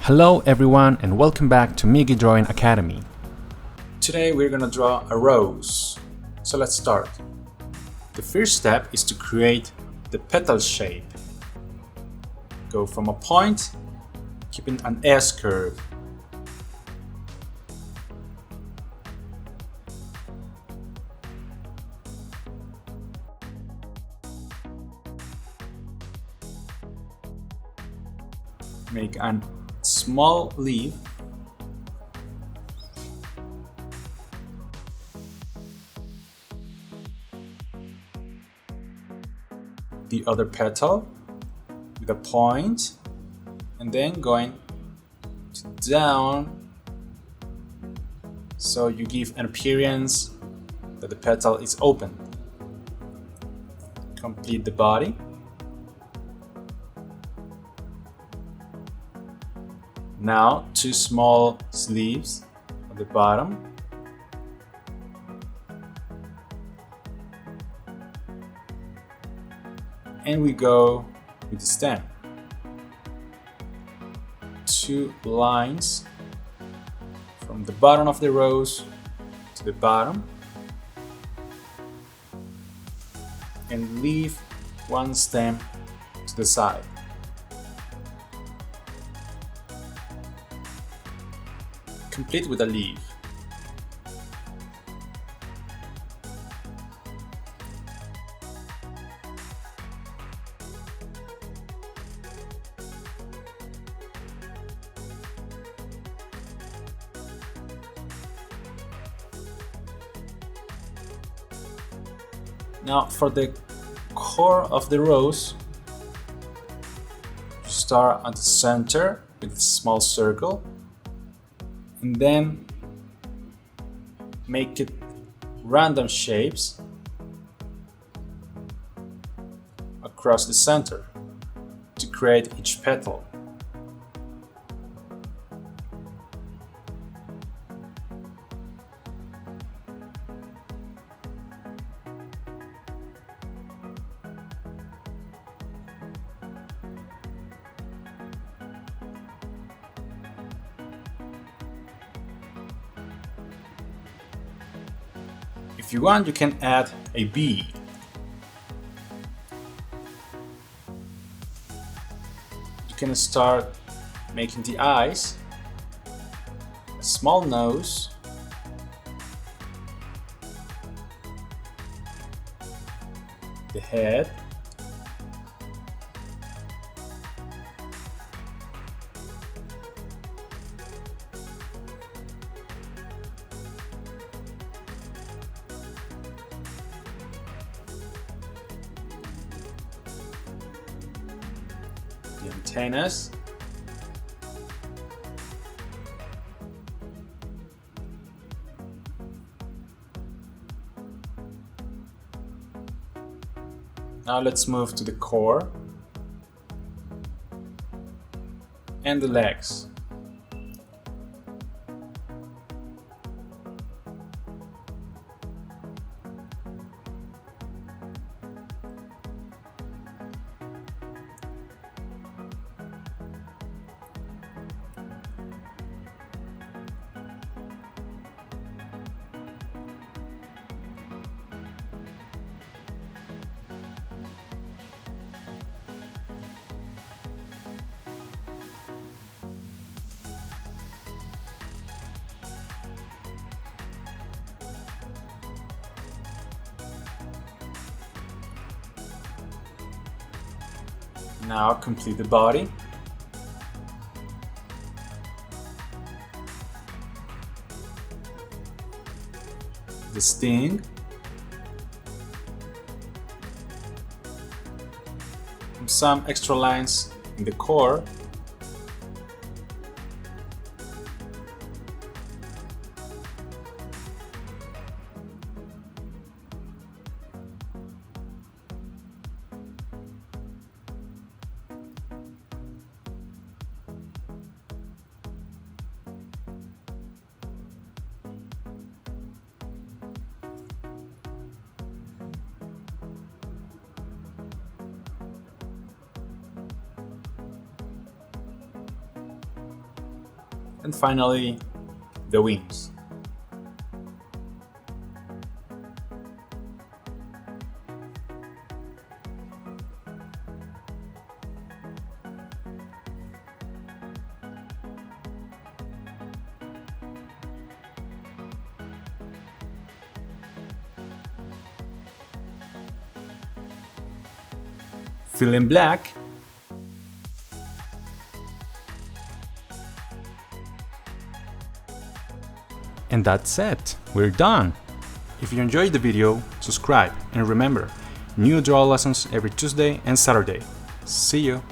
Hello everyone and welcome back to Migi Drawing Academy. Today we're gonna draw a rose. So let's start. The first step is to create the petal shape. Go from a point, keeping an S curve. Make a small leaf. The other petal with a point, and then going down so you give an appearance that the petal is open. Complete the body. Now two small sleeves at the bottom. And we go with the stem. Two lines from the bottom of the rose to the bottom. And leave one stem to the side. Complete with a leaf. Now for the core of the rose, start at the center with a small circle. And then make it random shapes across the center to create each petal. If you want, you can add a bead. You can start making the eyes, a small nose, the head, the antennas, now let's move to the core and the legs. Now complete the body. The sting. And some extra lines in the core. and finally the wings. Fill in black. And that's it, we're done! If you enjoyed the video, subscribe and remember, new draw lessons every Tuesday and Saturday. See you!